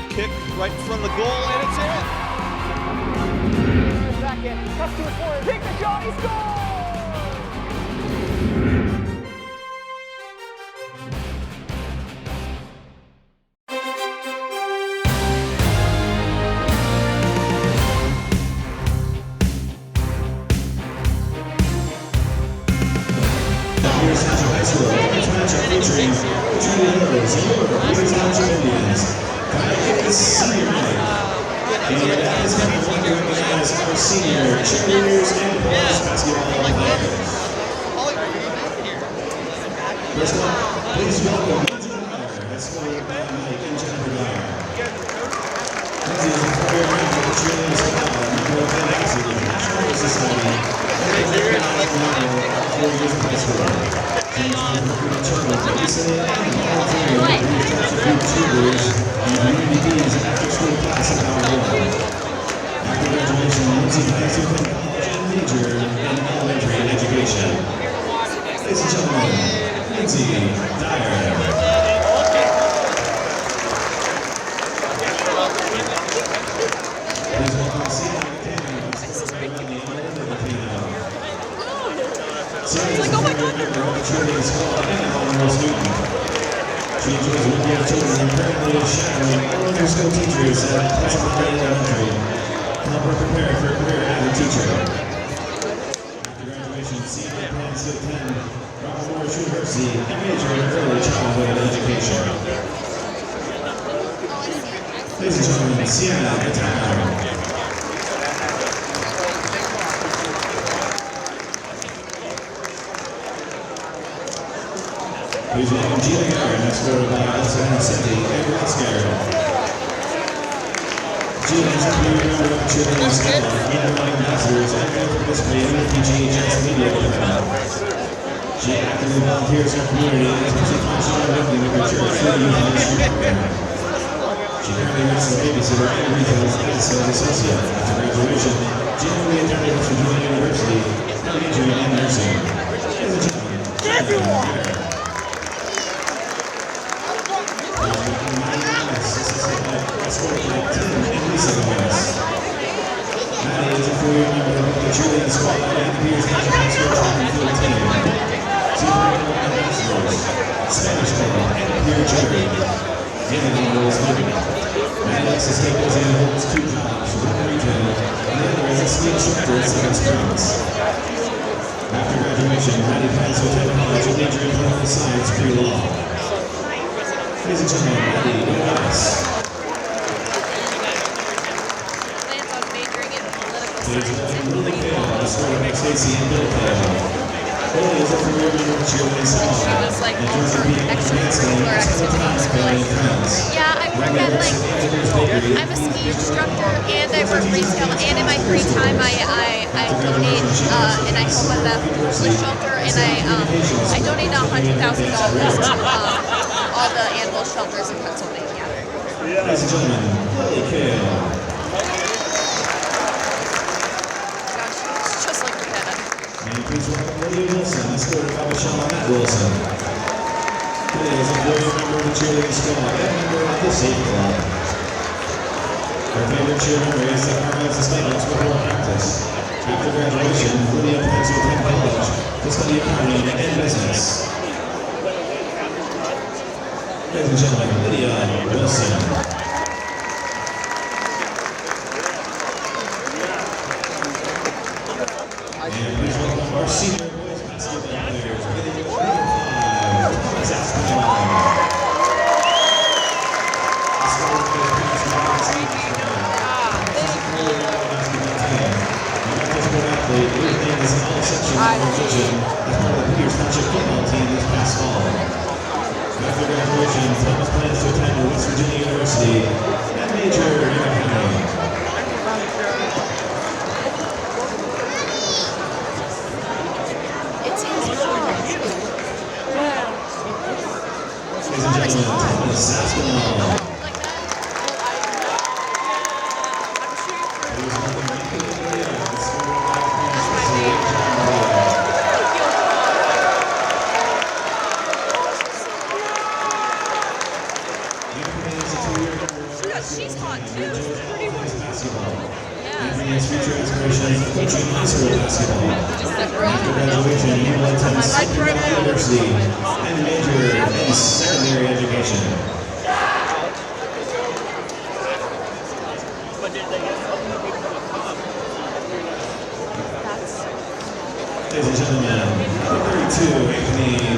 Good kick right in front of the goal, and it's in. Second, cuts to the corner, take the shot, he scores! Here's Township High School. First matchup featuring Trinity Heroes and your Peters Township Indians. Kayak is senior night. And at this time, we'd like to recognize our senior cheerleaders and boys basketball players. First up, please welcome Lindsay Dyer, escorted by Mike and Jennifer Dyer. Lindsay is a four-year member of the cheerleading squad, member of the National Honor Society, and a member of 4 years of high school. She is on the recruiting children of Basin and all three of the Township Youth Cheerleaders and Community Bees after-school class at Power 1. After graduation, Lindsay plans to attend college and major in elementary education. Ladies and gentlemen, Lindsay Dyer. Please welcome Sienna McCann, escorted by the end of the piano. Sienna is a four-year member of the cheerleading squad and an honor student. She enjoys working with children and currently is shadowing elementary school teachers at Pleasant Valley Elementary to help her prepare for a career as a teacher. After graduation, Sienna plans to attend Robert Morris University and major in early childhood education. Ladies and gentlemen, Sienna McCann. Please welcome Gina Garrett, escorted by Allison Cindy and Ross Garrett. Gina is a career member of the cheerleading squad, underlying ambassadors, and will participate in the PGHS media program. She actively volunteers in her community and is busy functioning and working with her church through the youth ministry program. She currently works as a babysitter and retail as a sales associate. After graduation, Gina will be attending West Virginia University and majoring in nursing. Ladies and gentlemen, Gina. Escorted by Tim and Lisa Gomez. Maddie is a four-year member of the cheerleading squad and the Peters Township High School track and field team. She's working with ambassadors, Spanish Club, and peer charity. Anthony is living. Maddie likes to stay busy and holds 2 jobs, one in retail, and the other as a ski instructor at Seven Springs. After graduation, Maddie plans to attend college and major in political science pre-law. Ladies and gentlemen, Maddie Gomez. Lily Kale, escorted by Stacy and Bill Kale. Lily is a career member of cheerleading squad. She was like all for extracurricular activities for like, yeah, I work at like, I'm a ski instructor and I work retail, and in my free time I donate and I help at the homeless shelter, and I donate $100,000 to all the animal shelters in Pennsylvania. Ladies and gentlemen, Lily Kale. And please welcome Lydia Wilson, escorted by Michelle and Matt Wilson. Lydia is a four-year member of the cheerleading squad and member of the Safe Club. Her favorite cheer memory is the Carmel's statements before practice. After graduation, Lydia plans to attend college to study accounting and business. Ladies and gentlemen, Lydia Wilson. And please welcome our senior boys basketball players, beginning with number 5, Thomas Aspinall. Escorted by his parents and Thomas Aspinall basketball team. Our multi-sport athlete, whose name is in all sections of our division as part of the Peters Township football team this past fall. After graduation, Thomas plans to attend West Virginia University and major in accounting. Ladies and gentlemen, Thomas Aspinall. Anthony is a 2-year member of the she's hot too. Basketball. Yeah. Anthony has future aspirations of coaching high school basketball. After graduation, he will attend Sacred University and major in secondary education. Ladies and gentlemen, number 32, Anthony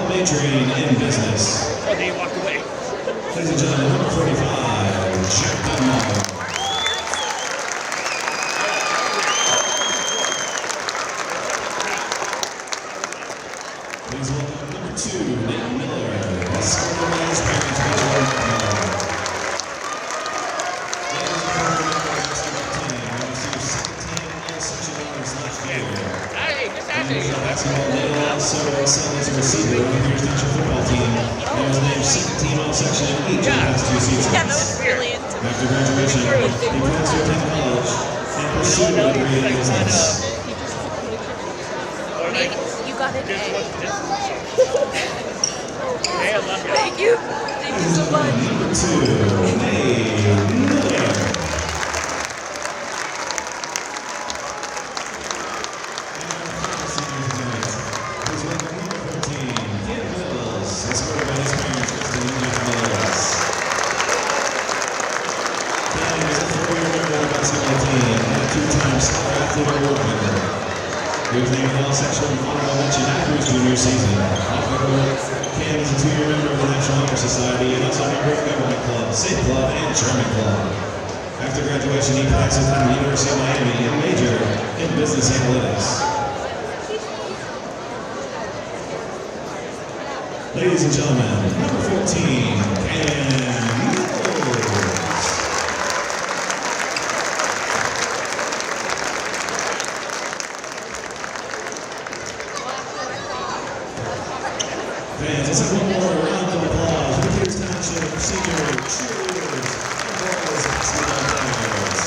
majoring in business. Oh, they walked away. Ladies and gentlemen, number 45, Jack Dunlop. Please welcome number 2, Nate Miller. Escorted by his parents, Major Miller. Ladies and gentlemen, number 17, we received 17 all-section honors last year. Basketball, Nate also excelled as a receiver on the Pierce Township football team. He was named second team all-section each of the past 2 seasons. Yeah, that was really into After graduation, he plans to attend college and pursue a degree in business. You got an A. Hey, I love you. Thank you. Thank you so much. Number 2, Nate Miller. He was named all-section honorable mention after his junior season. Cam is a 2-year member of the National Honor Society and also a member of Government Club, Safe Club, and German Club. After graduation, he plans to attend the University of Miami and major in business analytics. Ladies and gentlemen, number 14, Cam Mills. Fans, let's have one more round of applause for the Pierce Township senior cheerleaders and boys basketball players.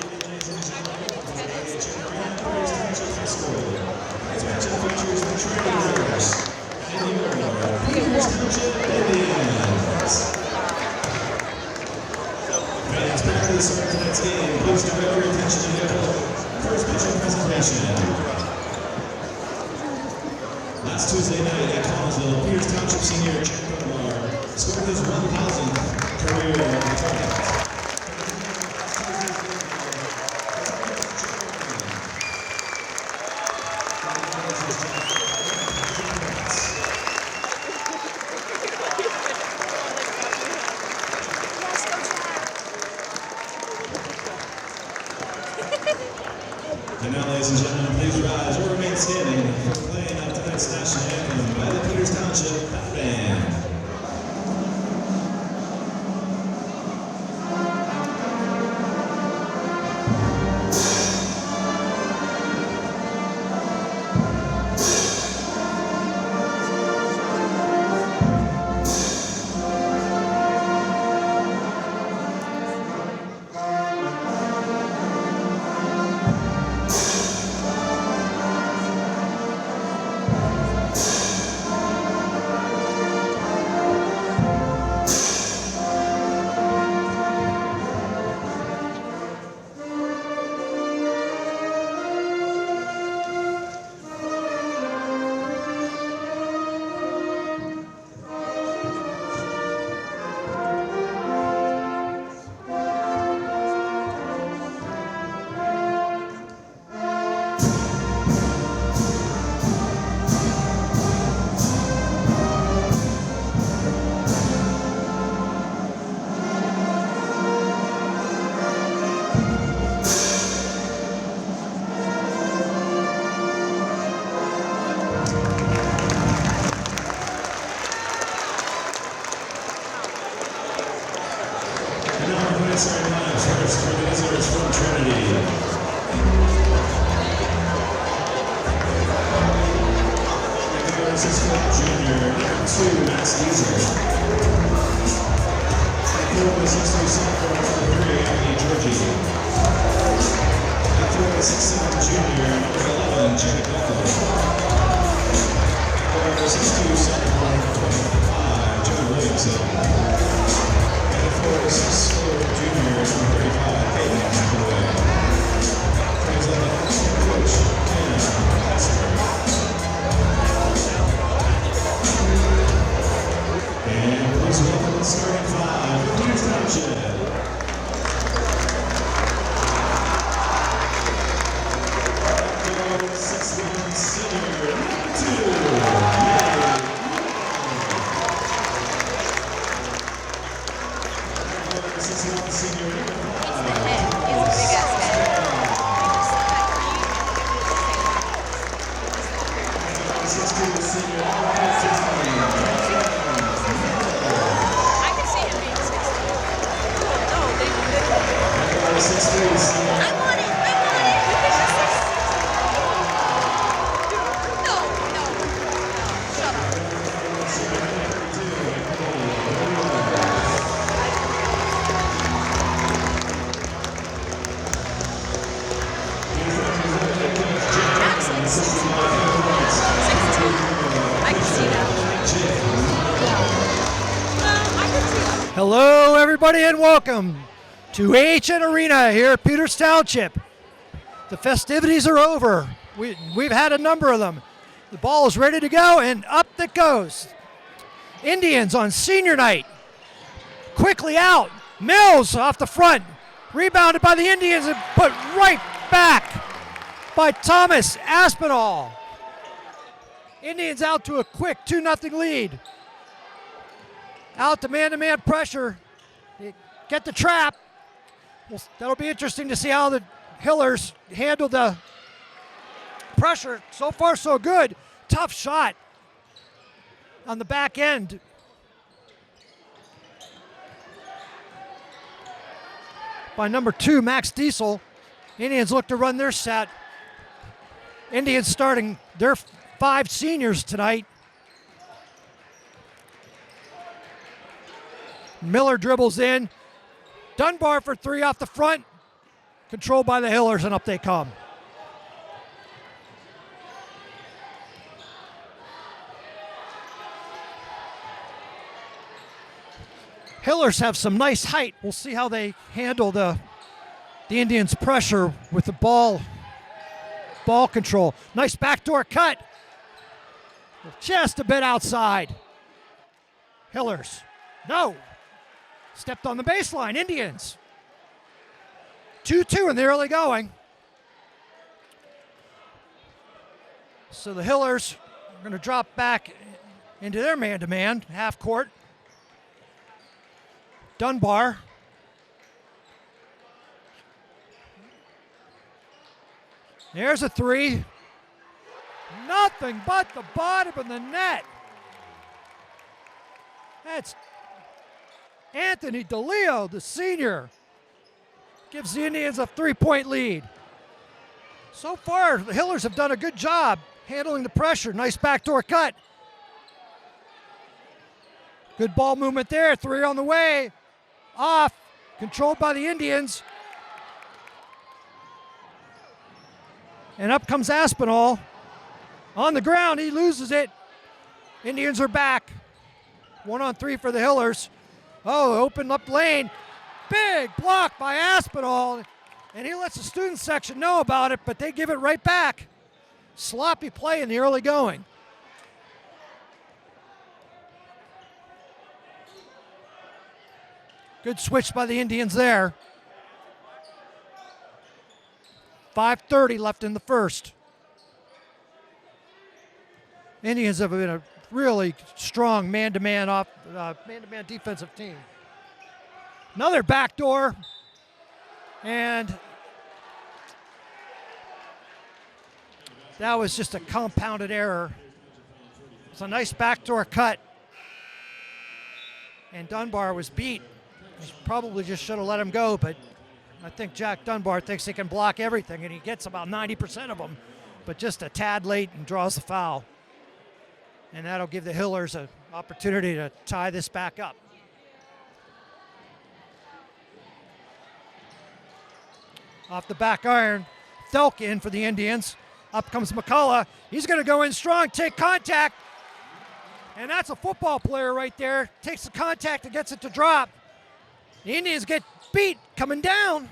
Ladies and gentlemen, welcome to the Pierce Township High School. This matchup features the Trinity Riders and your Pierce Township Indians. Fans, back to the start of tonight's game. Please direct your attention to the first pitcher presentation. Last Tuesday night at Collinsville, Pierce Township senior Jack Dunlop scored his 1,000th career touchdown. And now, ladies and gentlemen, please rise or remain standing for playing of tonight's national anthem by the Pierce Township Band. Starting five, Peters Township. Hello, everybody, and welcome to AHN Arena here at Peters Township. The festivities are over. We've had a number of them. The ball is ready to go, and up it goes. Indians on senior night. Quickly out. Mills off the front. Rebounded by the Indians and put right back by Thomas Aspinall. Indians out to a quick 2-0 lead. Out to man-to-man pressure. They get the trap. Well, that'll be interesting to see how the Hillers handle the pressure. So far, so good. Tough shot on the back end. By number 2, Max Diesel. Indians look to run their set. Indians starting their 5 seniors tonight. Miller dribbles in. Dunbar for 3 off the front. Controlled by the Hillers, and up they come. Hillers have some nice height. We'll see how they handle the Indians' pressure with the ball control. Nice backdoor cut. Just a bit outside. Hillers. No. Stepped on the baseline. Indians. 2-2 in the early going. So the Hillers are going to drop back into their man-to-man, half court. Dunbar. There's a 3. Nothing but the bottom of the net. That's Anthony DeLeo, the senior, gives the Indians a 3-point lead. So far, the Hillers have done a good job handling the pressure. Nice backdoor cut. Good ball movement there. 3 on the way. Off. Controlled by the Indians. And up comes Aspinall. On the ground, he loses it. Indians are back. 1-on-3 for the Hillers. Oh, open up lane. Big block by Aspinall. And he lets the student section know about it, but they give it right back. Sloppy play in the early going. Good switch by the Indians there. 5:30 left in the first. Indians have been a really strong man-to-man defensive team. Another backdoor, and that was just a compounded error. It's a nice backdoor cut, and Dunbar was beat. He probably just should have let him go, but I think Jack Dunbar thinks he can block everything, and he gets about 90% of them, but just a tad late and draws the foul. And that'll give the Hillers an opportunity to tie this back up. Off the back iron, Thelk in for the Indians. Up comes McCullough. He's going to go in strong, take contact. And that's a football player right there. Takes the contact and gets it to drop. The Indians get beat coming down.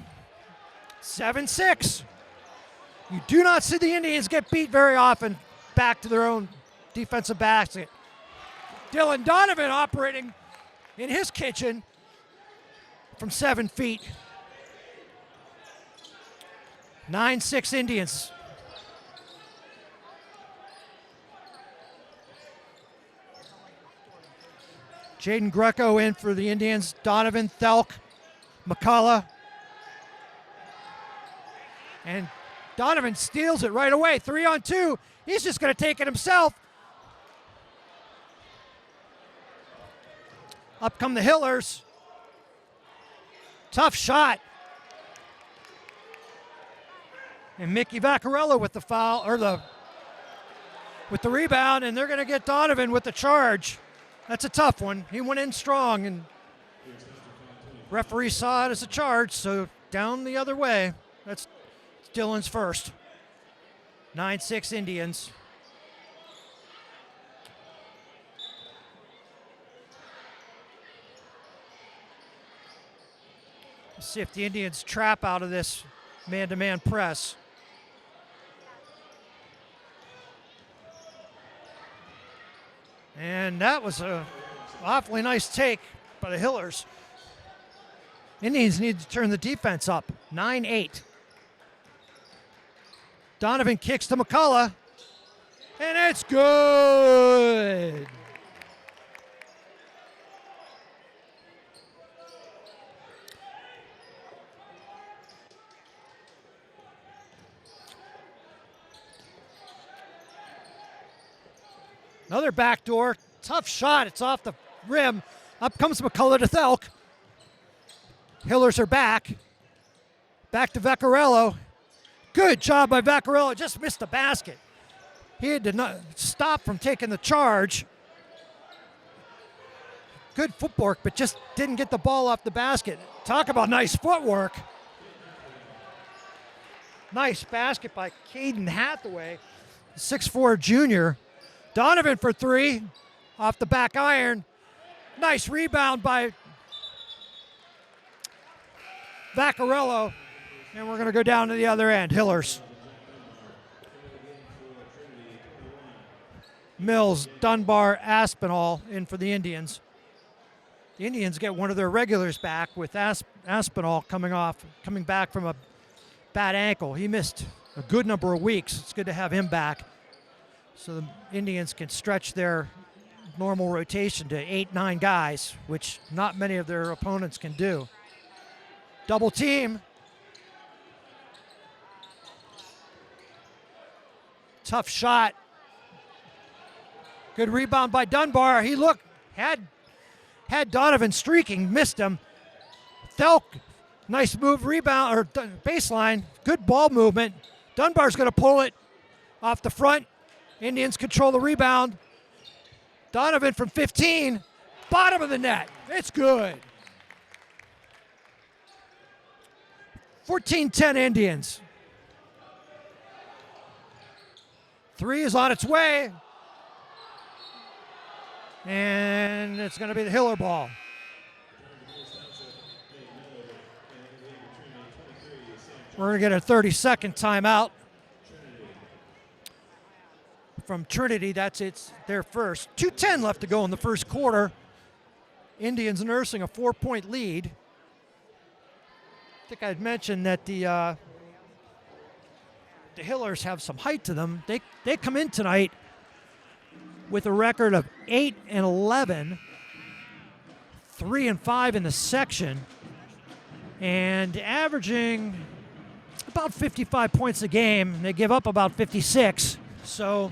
7-6. You do not see the Indians get beat very often back to their own defensive basket. Dylan Donovan operating in his kitchen from 7 feet. 9-6 Indians. Jaden Greco in for the Indians. Donovan, Thelk, McCullough. And Donovan steals it right away. 3-on-2. He's just going to take it himself. Up come the Hillers. Tough shot. And Mickey Vaccarello with the foul, or with the rebound, and they're going to get Donovan with the charge. That's a tough one. He went in strong, and referee saw it as a charge, so down the other way. That's Dylan's first. 9-6 Indians. Let's see if the Indians trap out of this man-to-man press. And that was a awfully nice take by the Hillers. Indians need to turn the defense up. 9-8. Donovan kicks to McCullough. And it's good. Another backdoor, tough shot. It's off the rim. Up comes McCullough to Thelk. Hillers are back. Back to Vaccarello. Good job by Vaccarello. Just missed the basket. He had to not stop from taking the charge. Good footwork, but just didn't get the ball off the basket. Talk about nice footwork. Nice basket by Caden Hathaway, 6'4" junior. Donovan for three, off the back iron. Nice rebound by Vaccarello. And we're going to go down to the other end, Hillers. Mills, Dunbar, Aspinall in for the Indians. The Indians get one of their regulars back with Aspinall coming back from a bad ankle. He missed a good number of weeks. It's good to have him back. So the Indians can stretch their normal rotation to 8-9 guys, which not many of their opponents can do. Double team. Tough shot. Good rebound by Dunbar. He had Donovan streaking, missed him. Thelk, nice move, rebound, or baseline. Good ball movement. Dunbar's going to pull it off the front. Indians control the rebound. Donovan from 15, bottom of the net. It's good. 14-10 Indians. Three is on its way. And it's going to be the Hiller ball. We're going to get a 30-second timeout from Trinity. That's their first. 2:10 left to go in the first quarter. Indians nursing a 4-point lead. I think I'd mentioned that the Hillers have some height to them. They come in tonight with a record of 8-11, 3-5 in the section, and averaging about 55 points a game. They give up about 56, so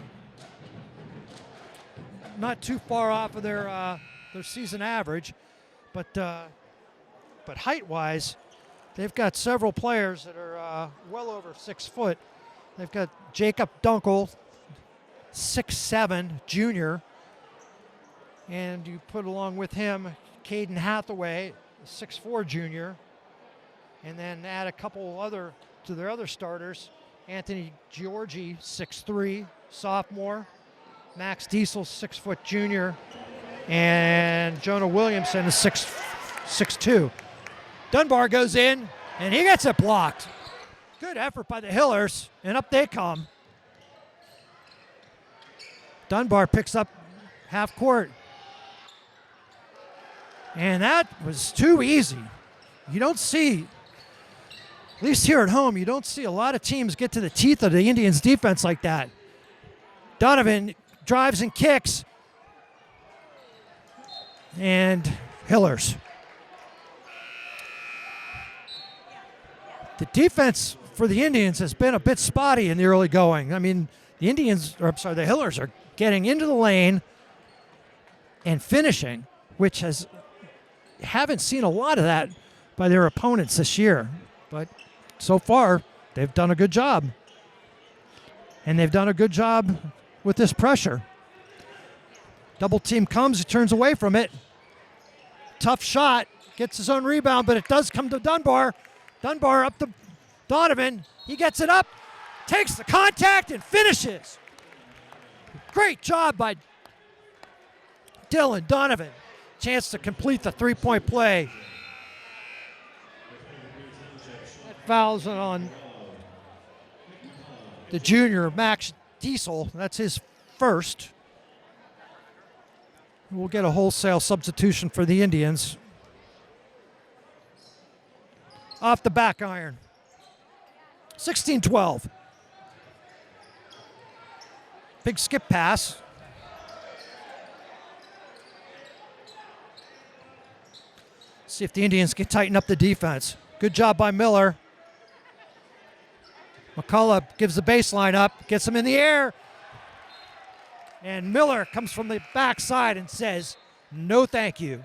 not too far off of their season average, but height-wise, they've got several players that are well over 6 foot. They've got Jacob Dunkel, 6'7", junior. And you put along with him Caden Hathaway, 6'4" junior, and then add a couple other to their other starters. Anthony Giorgi, 6'3", sophomore. Max Diesel, 6 foot junior. And Jonah Williamson is 6'2". Dunbar goes in, and he gets it blocked. Good effort by the Hillers, and up they come. Dunbar picks up half court. And that was too easy. You don't see, at least here at home, you don't see a lot of teams get to the teeth of the Indians' defense like that. Donovan drives and kicks. And Hillers. The defense for the Indians has been a bit spotty in the early going. I mean, the Hillers are getting into the lane and finishing, which haven't seen a lot of that by their opponents this year. But so far, they've done a good job. And they've done a good job with this pressure. Double team comes, he turns away from it. Tough shot, gets his own rebound, but it does come to Dunbar. Dunbar up to Donovan. He gets it up, takes the contact, and finishes. Great job by Dylan Donovan. Chance to complete the three-point play. That fouls on the junior, Max Diesel. That's his first. We'll get a wholesale substitution for the Indians. Off the back iron. 16-12. Big skip pass. See if the Indians can tighten up the defense. Good job by Miller. McCullough gives the baseline up, gets him in the air. And Miller comes from the backside and says, no thank you.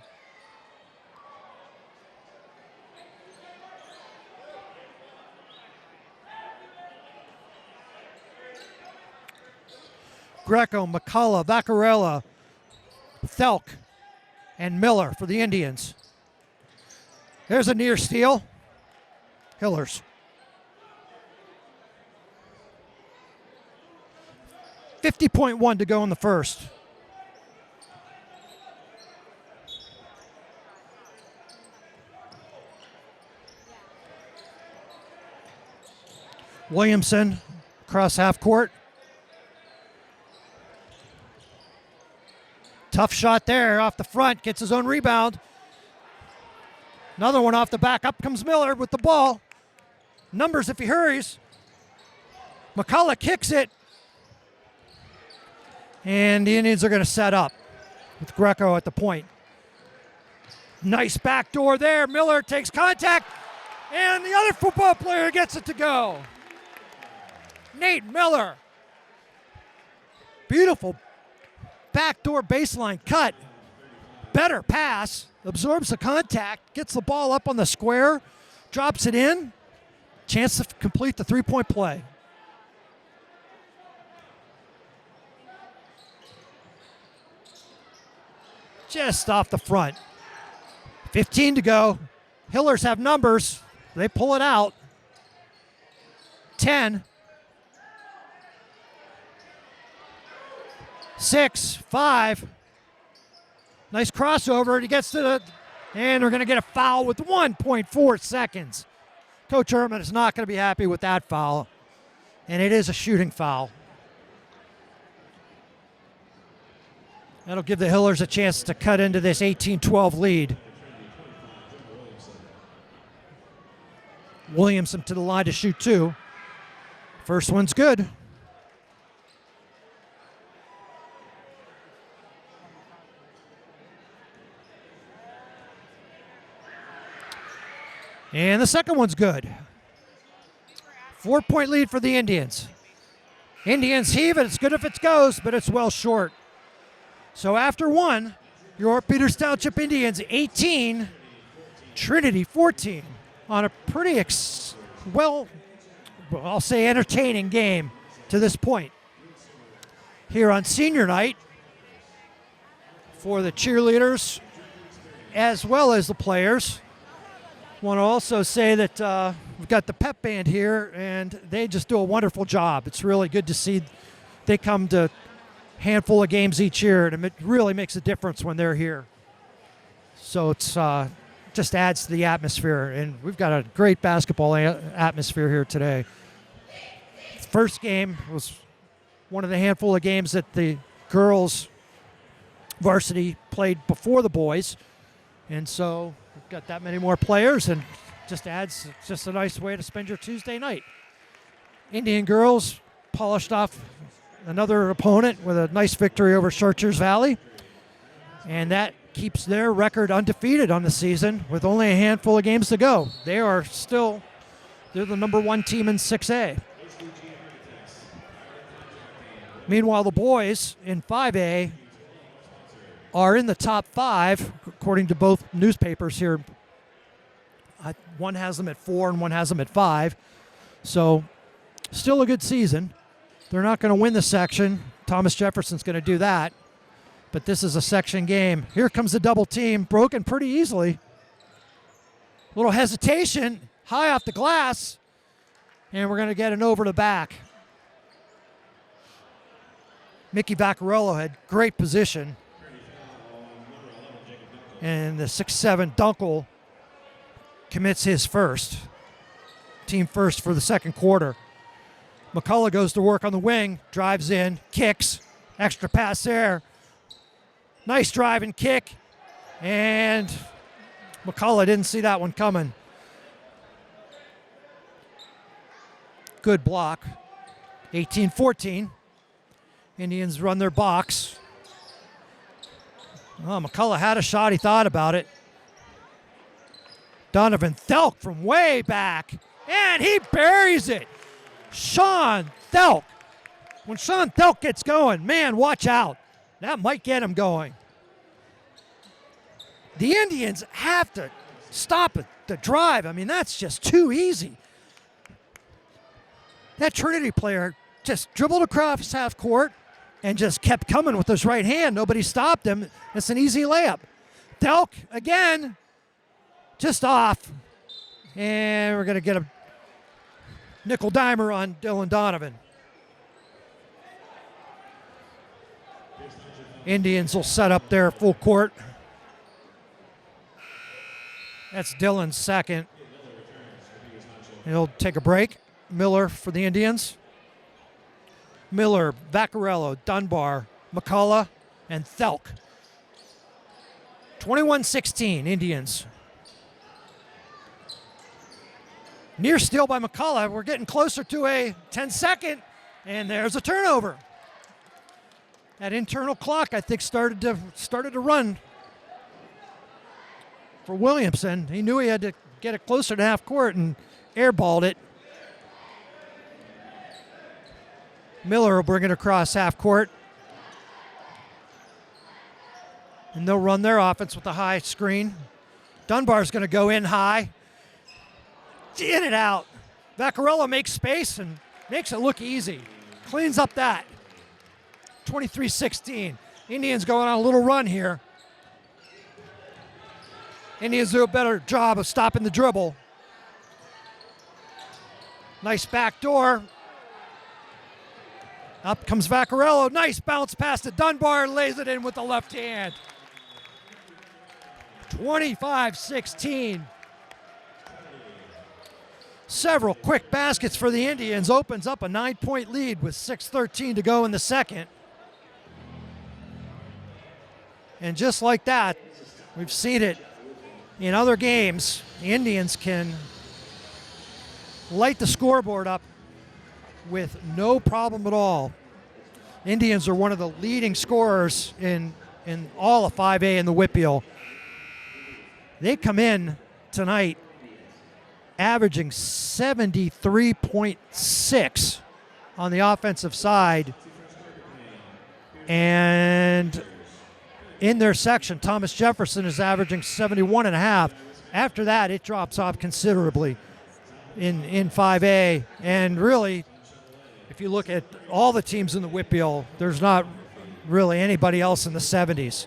Greco, McCullough, Vaccarella, Thelk, and Miller for the Indians. There's a near steal. Hillers. 50.1 to go in the first. Williamson across half court. Tough shot there off the front, gets his own rebound. Another one off the back. Up comes Miller with the ball. Numbers if he hurries. McCullough kicks it. And the Indians are going to set up with Greco at the point. Nice backdoor there. Miller takes contact. And the other football player gets it to go. Nate Miller. Beautiful backdoor baseline cut. Better pass. Absorbs the contact. Gets the ball up on the square. Drops it in. Chance to complete the three-point play. Just off the front. 15 to go. Hillers have numbers. They pull it out. 10. 6, 5. Nice crossover. He gets to the, and they're going to get a foul with 1.4 seconds. Coach Herman is not going to be happy with that foul. And it is a shooting foul. That'll give the Hillers a chance to cut into this 18-12 lead. Williamson to the line to shoot two. First one's good. And the second one's good. 4-point lead for the Indians. Indians heave it. It's good if it goes, but it's well short. So after one, your Peters Township Indians 18, Trinity 14 on a pretty, I'll say entertaining game to this point. Here on senior night for the cheerleaders as well as the players. Want to also say that we've got the pep band here, and they just do a wonderful job. It's really good to see they come to a handful of games each year, and it really makes a difference when they're here. So it's just adds to the atmosphere, and we've got a great basketball atmosphere here today. The first game was one of the handful of games that the girls varsity played before the boys, and so we've got that many more players, and just adds just a nice way to spend your Tuesday night. Indian girls polished off another opponent with a nice victory over Chartiers Valley, and that keeps their record undefeated on the season with only a handful of games to go. They're the number one team in 6A. Meanwhile, the boys in 5A are in the top 5, according to both newspapers here. One has them at 4 and one has them at 5. So still a good season. They're not going to win the section. Thomas Jefferson's going to do that. But this is a section game. Here comes the double team, broken pretty easily. Little hesitation, high off the glass, and we're going to get an over the back. Mickey Vaccarello had great position. And the 6'7" Dunkel commits his first. Team first for the second quarter. McCullough goes to work on the wing, drives in, kicks, extra pass there. Nice drive and kick, and McCullough didn't see that one coming. Good block. 18-14. Indians run their box. Oh, McCullough had a shot. He thought about it. Donovan Thelk from way back, and he buries it. Sean Thelk. When Sean Thelk gets going, man, watch out. That might get him going. The Indians have to stop the drive. I mean, that's just too easy. That Trinity player just dribbled across half court and just kept coming with his right hand. Nobody stopped him. It's an easy layup. Delk, again, just off. And we're going to get a nickel dimer on Dylan Donovan. Indians will set up their full court. That's Dylan's second. He'll take a break. Miller for the Indians. Miller, Vaccarello, Dunbar, McCullough, and Thelk. 21-16, Indians. Near steal by McCullough. We're getting closer to a 10-second, and there's a turnover. That internal clock, I think, started to run for Williamson. He knew he had to get it closer to half court and airballed it. Miller will bring it across half court. And they'll run their offense with a high screen. Dunbar's going to go in high. In and out. Vaccarello makes space and makes it look easy. Cleans up that. 23-16. Indians going on a little run here. Indians do a better job of stopping the dribble. Nice back door. Up comes Vaccarello. Nice bounce pass to Dunbar. Lays it in with the left hand. 25-16. Several quick baskets for the Indians. Opens up a 9-point lead with 6:13 to go in the second. And just like that, we've seen it in other games. The Indians can light the scoreboard up with no problem at all. Indians are one of the leading scorers in all of 5A in the Whitfield. They come in tonight averaging 73.6 on the offensive side. And in their section, Thomas Jefferson is averaging 71.5. After that, it drops off considerably in 5A. And really, if you look at all the teams in the Whitfield, there's not really anybody else in the 70s.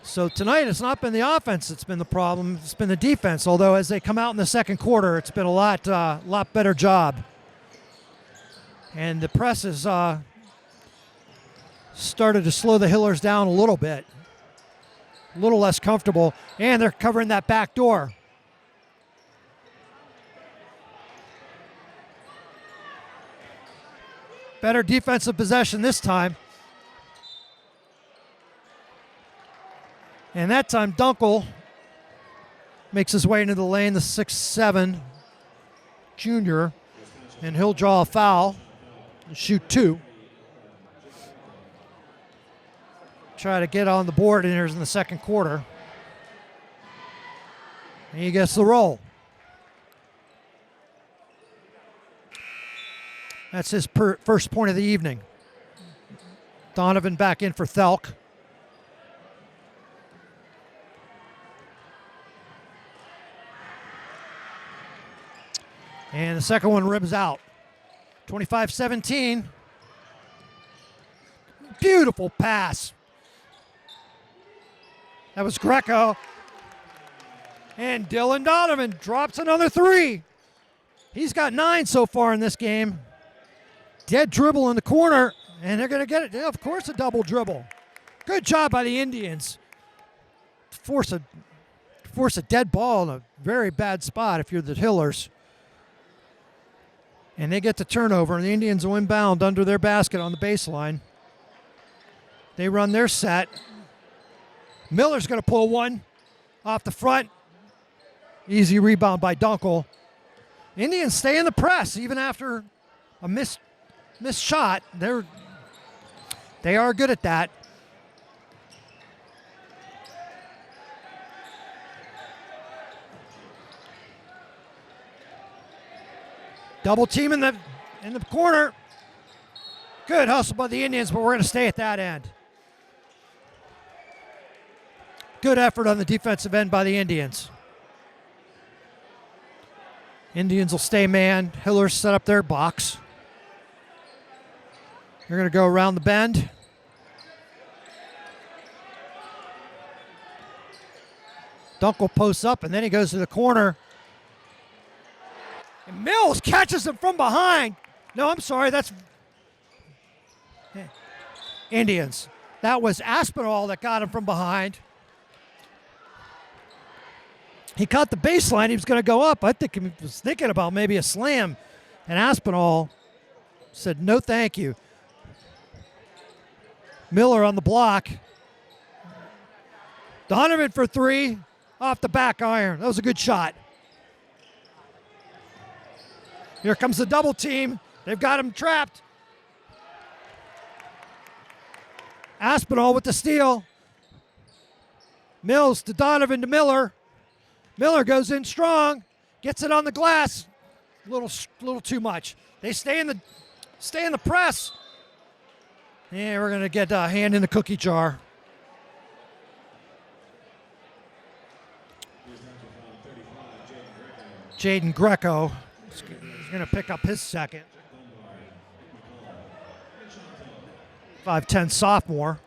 So tonight it's not been the offense that's been the problem, it's been the defense, although as they come out in the second quarter, it's been a lot better job. And the press has started to slow the Hillers down a little bit. A little less comfortable, and they're covering that back door. Better defensive possession this time. And that time, Dunkel makes his way into the lane, the 6'7" junior, and he'll draw a foul and shoot 2. Try to get on the board in here in the second quarter. And he gets the roll. That's his first point of the evening. Donovan back in for Thelk. And the second one ribs out. 25-17. Beautiful pass. That was Greco. And Dylan Donovan drops another 3. He's got 9 so far in this game. Dead dribble in the corner, and they're going to get it. Yeah, of course, a double dribble. Good job by the Indians. Force a dead ball in a very bad spot if you're the Hillers. And they get the turnover, and the Indians will inbound under their basket on the baseline. They run their set. Miller's going to pull one off the front. Easy rebound by Dunkel. Indians stay in the press even after a missed shot. They are good at that. Double team in the corner. Good hustle by the Indians, but we're going to stay at that end. Good effort on the defensive end by the Indians. Indians will stay man. Hillers set up their box. They're going to go around the bend. Dunkel posts up, and then he goes to the corner. And Mills catches him from behind. No, I'm sorry, that's Indians. That was Aspinall that got him from behind. He caught the baseline. He was going to go up. I think he was thinking about maybe a slam. And Aspinall said, no, thank you. Miller on the block. Donovan for 3 off the back iron. That was a good shot. Here comes the double team. They've got him trapped. Aspinall with the steal. Mills to Donovan to Miller. Miller goes in strong, gets it on the glass. Little too much. They stay in the press. Yeah, we're gonna get a hand in the cookie jar. Jaden Greco is gonna pick up his second. 5'10" sophomore.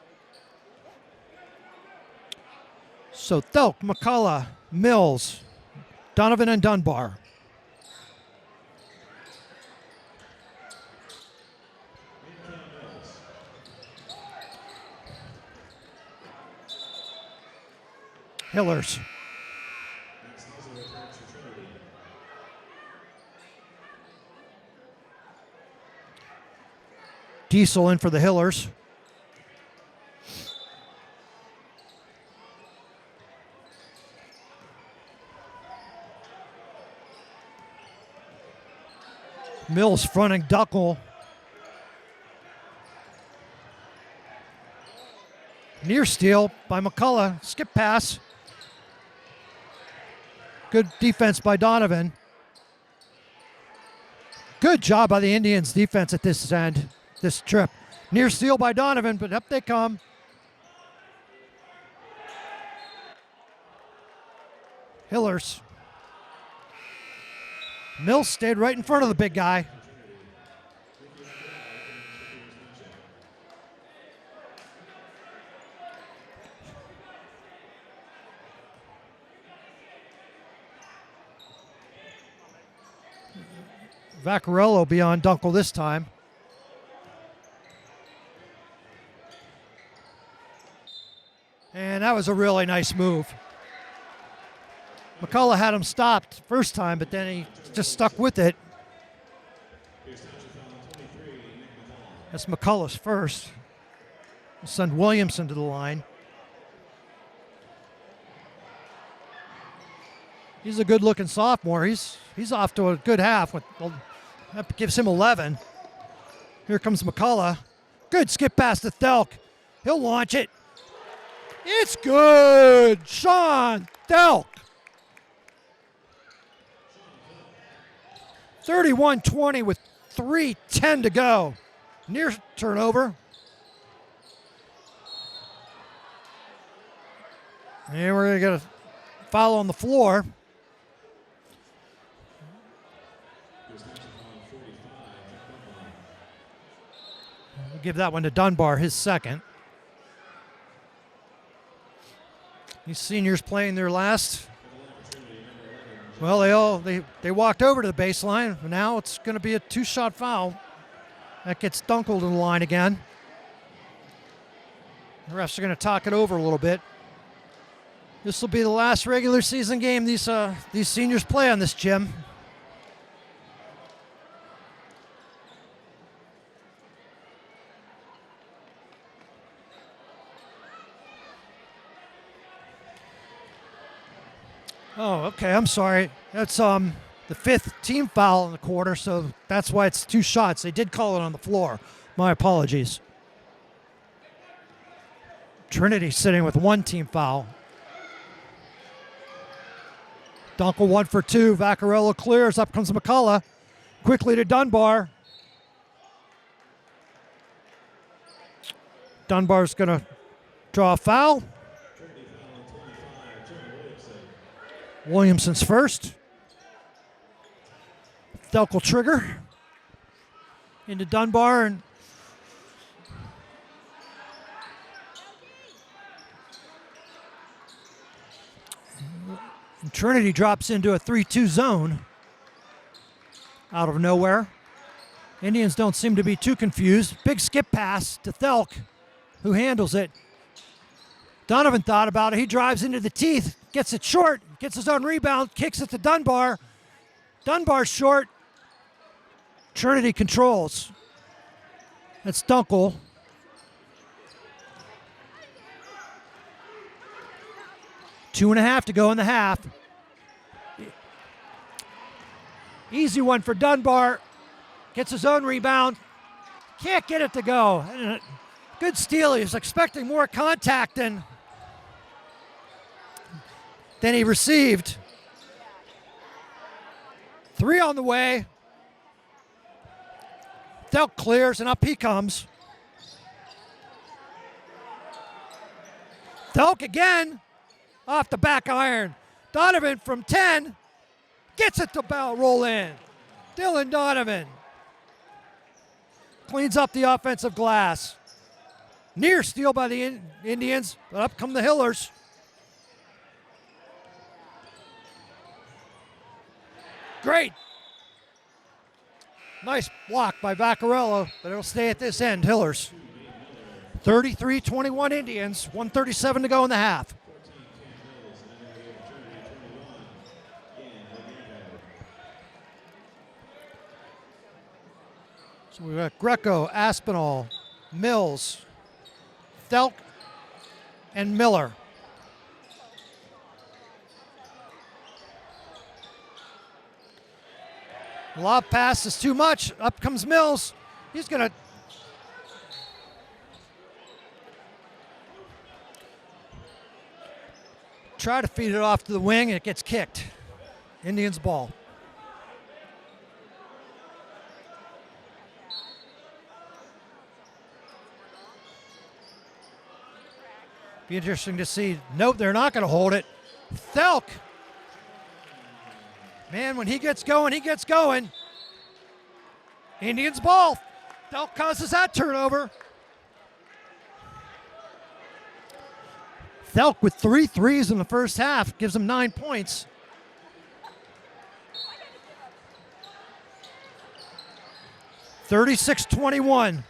So Thelk, McCullough, Mills, Donovan, and Dunbar. Hillers. Diesel in for the Hillers. Mills fronting Dunkel. Near steal by McCullough. Skip pass. Good defense by Donovan. Good job by the Indians defense at this end, this trip. Near steal by Donovan, but up they come. Hillers. Mills stayed right in front of the big guy. Vaccarello will be on Dunkel this time. And that was a really nice move. McCullough had him stopped first time, but then he just stuck with it. That's McCullough's first. We'll send Williamson to the line. He's a good-looking sophomore. He's off to a good half. That gives him 11. Here comes McCullough. Good skip pass to Thelk. He'll launch it. It's good. Sean Thelk. 31-20 with 3:10 to go. Near turnover. And we're going to get a foul on the floor. We'll give that one to Dunbar, his second. These seniors playing their last. Well, they walked over to the baseline. Now it's going to be a 2-shot foul. That gets Dunkel to the line again. The refs are going to talk it over a little bit. This will be the last regular season game these seniors play on this gym. Oh, okay, I'm sorry. That's the 5th team foul in the quarter, so that's why it's 2 shots. They did call it on the floor. My apologies. Trinity sitting with 1 team foul. Dunkel 1 for 2. Vaccarello clears. Up comes McCullough. Quickly to Dunbar. Dunbar's going to draw a foul. Williamson's first. Thelk will trigger. Into Dunbar and Trinity drops into a 3-2 zone out of nowhere. Indians don't seem to be too confused. Big skip pass to Thelk, who handles it. Donovan thought about it. He drives into the teeth, gets it short, gets his own rebound, kicks it to Dunbar. Dunbar's short. Trinity controls. That's Dunkel. 2.5 to go in the half. Easy one for Dunbar. Gets his own rebound. Can't get it to go. Good steal. He was expecting more contact than he received. 3 on the way. Thelk clears, and up he comes. Thelk again. Off the back iron. Donovan from 10. Gets it to roll in. Dylan Donovan. Cleans up the offensive glass. Near steal by the Indians, but up come the Hillers. Great. Nice block by Vaccarello, but it'll stay at this end, Hillers. 33-21 Indians, 1:37 to go in the half. So we've got Greco, Aspinall, Mills, Thelk, and Miller. Lob pass is too much. Up comes Mills. He's going to try to feed it off to the wing, and it gets kicked. Indians ball. Be interesting to see. Nope, they're not going to hold it. Thelk. Man, when he gets going, he gets going. Indians ball. Thelk causes that turnover. Thelk with 3 threes in the first half gives him 9 points. 36-21.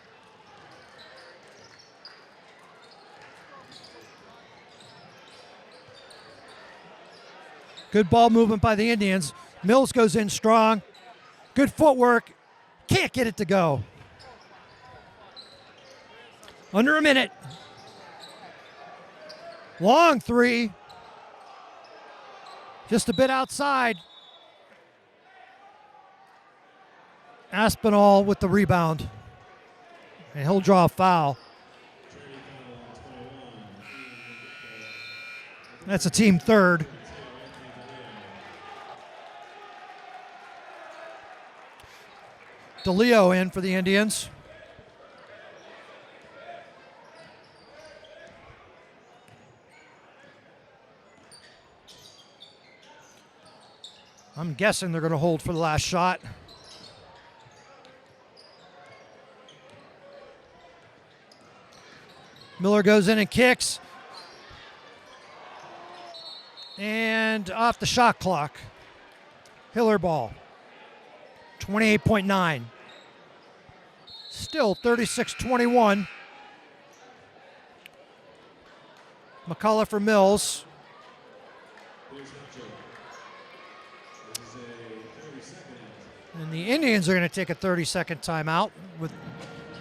Good ball movement by the Indians. Mills goes in strong. Good footwork. Can't get it to go. Under a minute. Long three. Just a bit outside. Aspinall with the rebound. And he'll draw a foul. That's a team third. DeLeo in for the Indians. I'm guessing they're going to hold for the last shot. Miller goes in and kicks. And off the shot clock. Hiller ball. 28.9. Still 36-21. McCullough for Mills. And the Indians are going to take a 30-second timeout with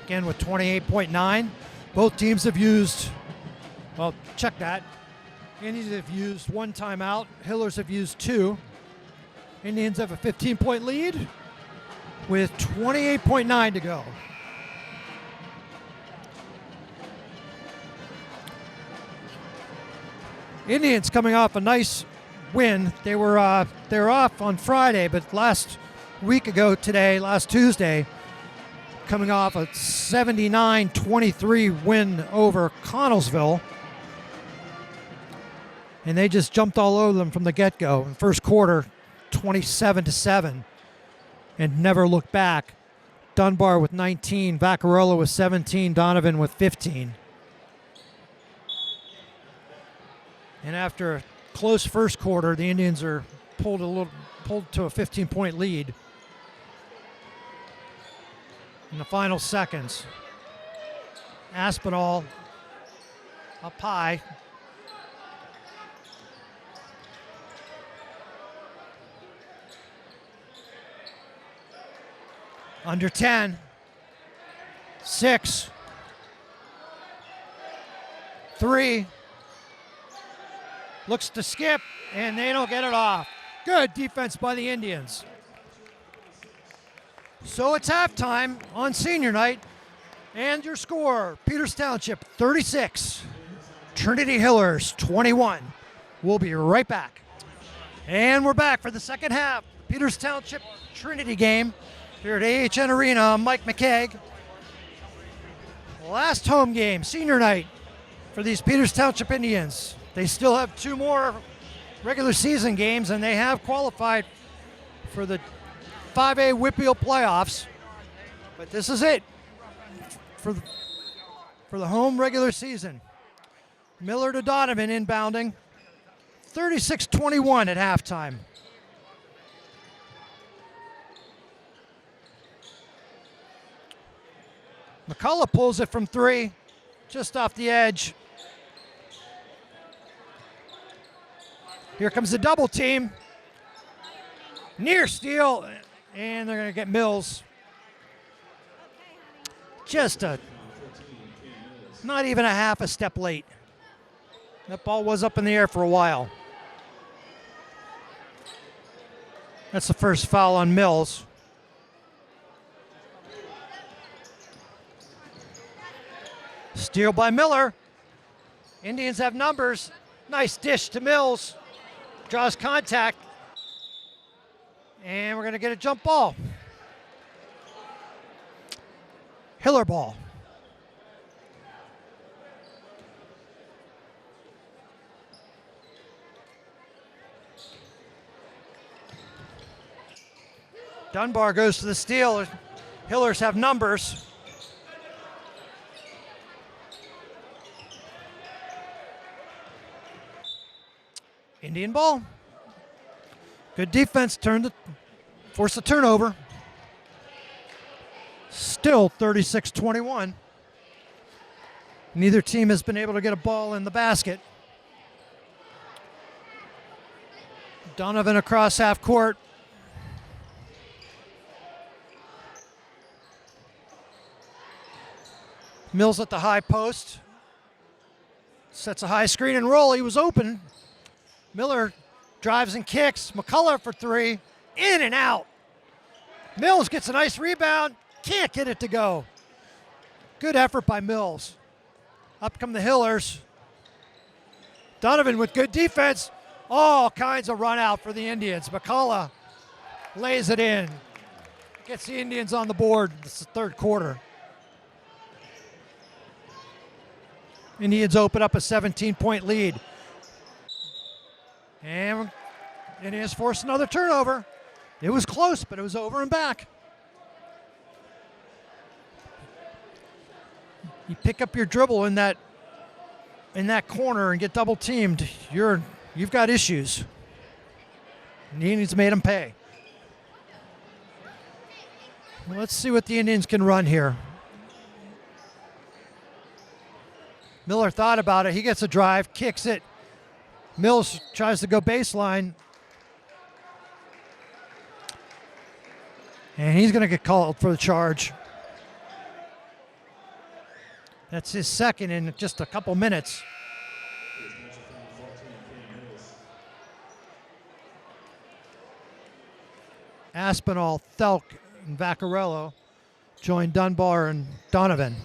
28.9. Both teams have used, well, check that. Indians have used one timeout. Hillers have used two. Indians have a 15-point lead with 28.9 to go. Indians coming off a nice win. They were off on Friday, but last Tuesday, coming off a 79-23 win over Connellsville. And they just jumped all over them from the get-go. In the first quarter, 27-7, and never looked back. Dunbar with 19, Vaccarello with 17, Donovan with 15. And after a close first quarter, the Indians are pulled to a 15-point lead in the final seconds. Aspinall up high. Under 10. 6. 3. Looks to skip, and they don't get it off. Good defense by the Indians. So it's halftime on senior night, and your score, Peters Township 36, Trinity Hillers 21. We'll be right back. And we're back for the second half. Peters Township Trinity game here at AHN Arena. I'm Mike McKeag. Last home game, senior night for these Peters Township Indians. They still have 2 more regular season games, and they have qualified for the 5A Whitfield playoffs. But this is it for the home regular season. Miller to Donovan inbounding. 36-21 at halftime. McCullough pulls it from 3, just off the edge. Here comes the double team. Near steal, and they're going to get Mills. Just not even a half a step late. That ball was up in the air for a while. That's the first foul on Mills. Steal by Miller. Indians have numbers. Nice dish to Mills. Draws contact. And we're going to get a jump ball. Hiller ball. Dunbar goes to the steal. Hillers have numbers. Indian ball. Good defense, force the turnover. still 36-21. Neither team has been able to get a ball in the basket. Donovan across half court. Mills at the high post. Sets a high screen and roll. He was open. Miller drives and kicks. McCullough for three. In and out. Mills gets a nice rebound. Can't get it to go. Good effort by Mills. Up come the Hillers. Donovan with good defense. All kinds of run out for the Indians. McCullough lays it in. Gets the Indians on the board. It's the third quarter. Indians open up a 17-point lead. And Indians force another turnover. It was close, but it was over and back. You pick up your dribble in that corner and get double teamed, you've got issues. And the Indians made them pay. Well, let's see what the Indians can run here. Miller thought about it. He gets a drive, kicks it. Mills tries to go baseline. And he's going to get called for the charge. That's his second in just a couple minutes. Aspinall, Thelk, and Vaccarello join Dunbar and Donovan.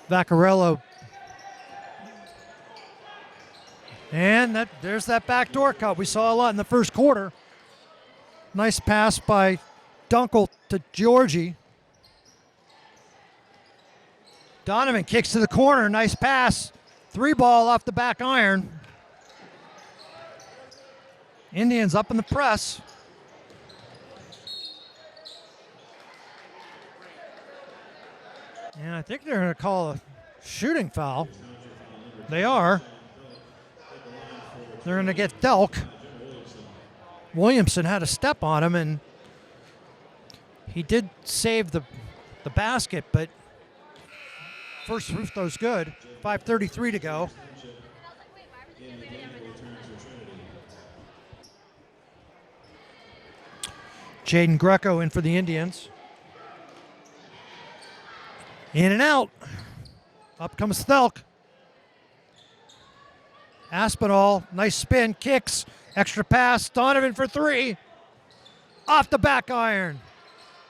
Vaccarello. And there's that backdoor cut we saw a lot in the first quarter. Nice pass by Dunkel to Georgie. Donovan kicks to the corner. Nice pass. Three ball off the back iron. Indians up in the press. And I think they're going to call a shooting foul. They are. They're going to get Thelk. Williamson had a step on him, and he did save the basket, but first free throw's good. 5:33 to go. Jaden Greco in for the Indians. In and out. Up comes Thelk. Aspinall, nice spin, kicks, extra pass, Donovan for three. Off the back iron.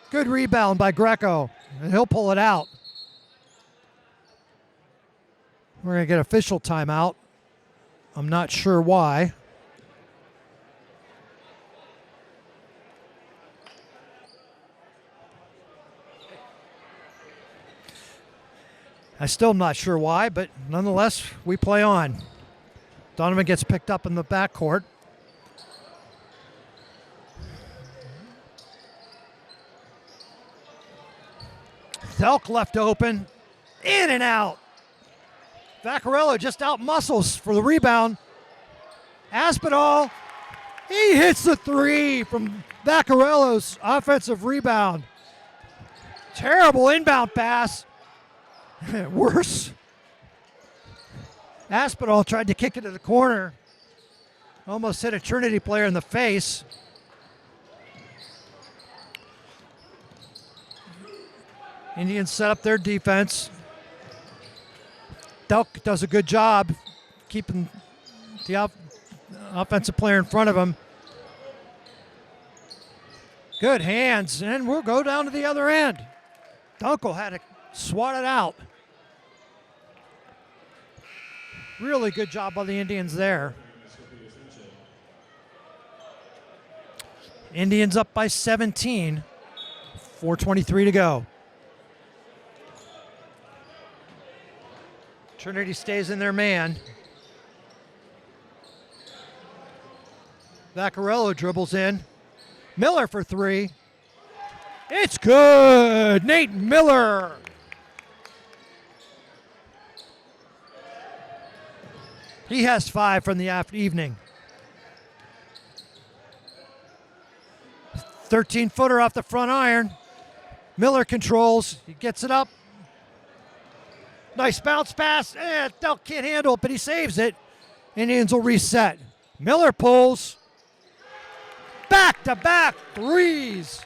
Good rebound by Greco, and he'll pull it out. We're going to get official timeout. I'm not sure why. I still am not sure why, but nonetheless, we play on. Donovan gets picked up in the backcourt. Thelk left open. In and out. Vaccarello just out muscles for the rebound. Aspinall. He hits the three from Vaccarello's offensive rebound. Terrible inbound pass. Worse. Aspinall tried to kick it to the corner. Almost hit a Trinity player in the face. Indians set up their defense. Delk does a good job keeping the offensive player in front of him. Good hands, and we'll go down to the other end. Dunkel had to swat it out. Really good job by the Indians there. Indians up by 17. 4:23 to go. Trinity stays in their man. Vaccarello dribbles in. Miller for three. It's good. Nate Miller. He has 5 from the evening. 13-footer off the front iron. Miller controls. He gets it up. Nice bounce pass. Delk can't handle it, but he saves it. Indians will reset. Miller pulls. Back-to-back threes.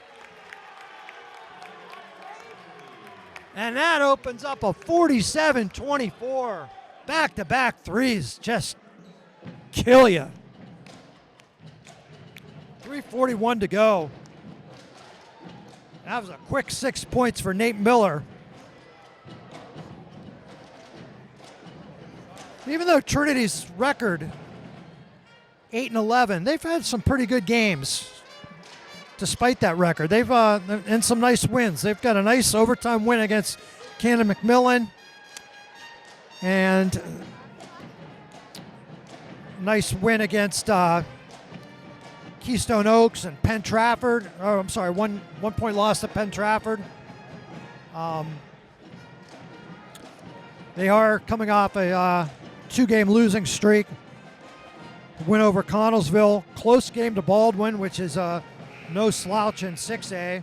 And that opens up a 47-24. Back-to-back threes just kill you. 3:41 to go. That was a quick 6 points for Nate Miller. Even though Trinity's record 8-11, they've had some pretty good games. Despite that record, they've and some nice wins. They've got a nice overtime win against Cannon McMillan, and nice win against Keystone Oaks and Penn Trafford. Oh, I'm sorry, one point loss to Penn Trafford. They are coming off a 2-game losing streak. Win over Connellsville. Close game to Baldwin, which is no slouch in 6A.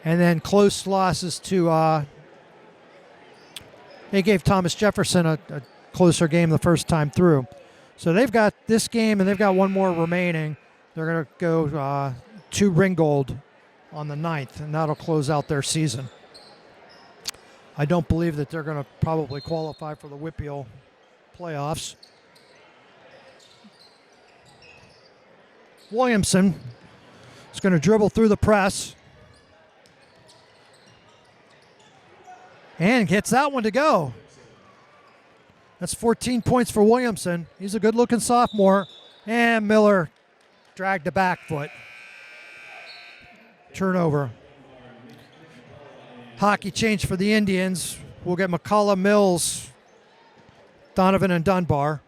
And then close losses to, they gave Thomas Jefferson a closer game the first time through. So they've got this game and they've got one more remaining. They're going to go to Ringgold on the 9th, and that'll close out their season. I don't believe that they're going to probably qualify for the Whippeal playoffs. Williamson is going to dribble through the press and gets that one to go. That's 14 points for Williamson. He's a good-looking sophomore. And Miller dragged the back foot. Turnover. Hockey change for the Indians. We'll get McCullough, Mills, Donovan, and Dunbar.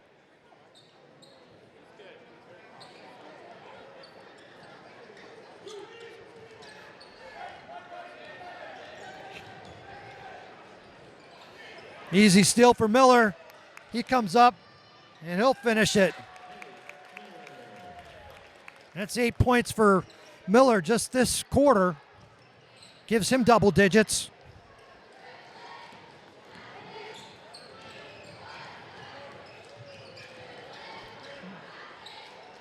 Easy steal for Miller. He comes up, and he'll finish it. That's 8 points for Miller just this quarter. Gives him double digits.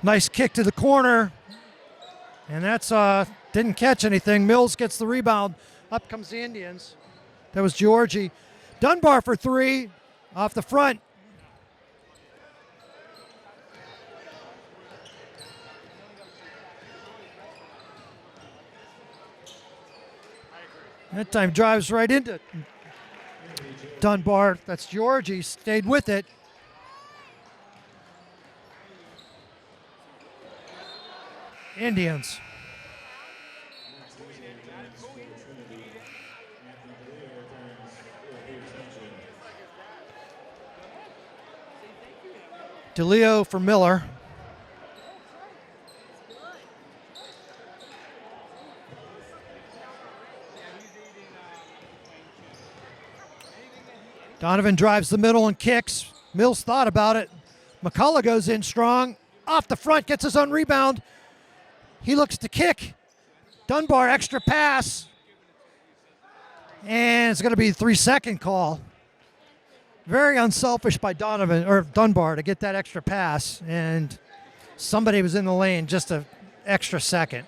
Nice kick to the corner. And that's didn't catch anything. Mills gets the rebound. Up comes the Indians. That was Georgie. Dunbar for 3 off the front. That time drives right into Dunbar. That's Georgie. Stayed with it. Indians. DeLeo for Miller. Donovan drives the middle and kicks. Mills thought about it. McCullough goes in strong. Off the front, gets his own rebound. He looks to kick. Dunbar, extra pass. And it's going to be a 3-second call. Very unselfish by Donovan or Dunbar to get that extra pass. And somebody was in the lane just an extra second.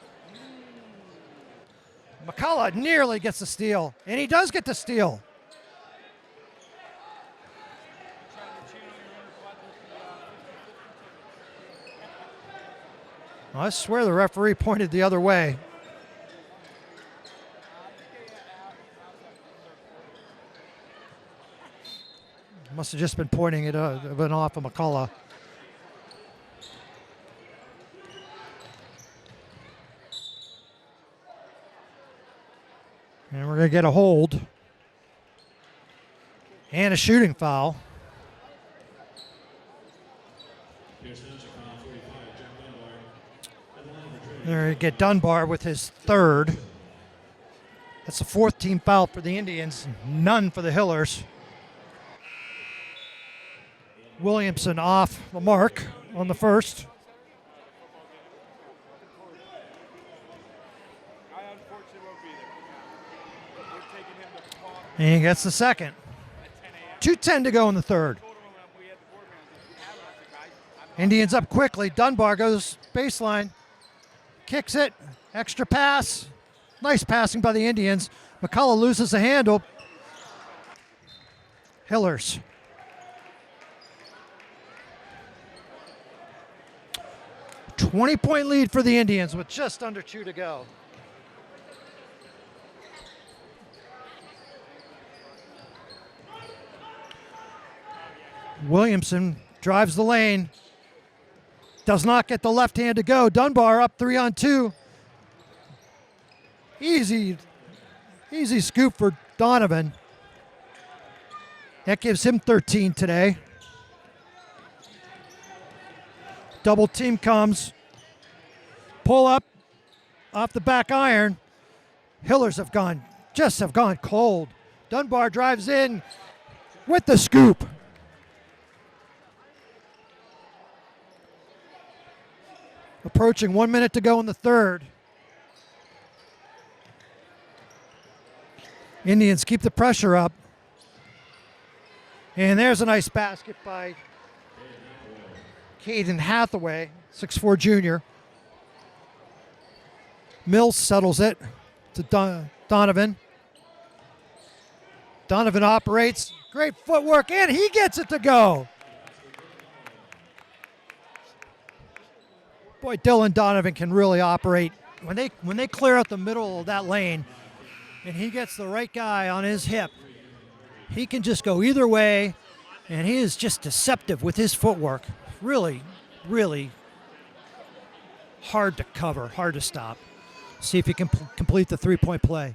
McCullough nearly gets the steal. And he does get the steal. I swear the referee pointed the other way. Must have just been pointing it off of McCullough. And we're going to get a hold. And a shooting foul. There you get Dunbar with his 3rd. That's the 4th team foul for the Indians, none for the Hillers. Williamson off the mark on the first. And he gets the second. 2:10 to go in the third. Indians up quickly. Dunbar goes baseline. Kicks it. Extra pass. Nice passing by the Indians. McCullough loses the handle. Hillers. A 20-point lead for the Indians with just under 2 to go. Williamson drives the lane. Does not get the left hand to go. Dunbar up 3-on-2. Easy scoop for Donovan. That gives him 13 today. Double team comes. Pull up off the back iron. Hillers have gone cold. Dunbar drives in with the scoop. Approaching 1 minute to go in the third. Indians keep the pressure up. And there's a nice basket by Caden Hathaway, 6'4" junior. Mills settles it to Donovan. Donovan operates. Great footwork, and he gets it to go. Boy, Dylan Donovan can really operate. When they clear out the middle of that lane and he gets the right guy on his hip, he can just go either way, and he is just deceptive with his footwork. Really, really hard to cover, hard to stop. See if he can complete the three-point play.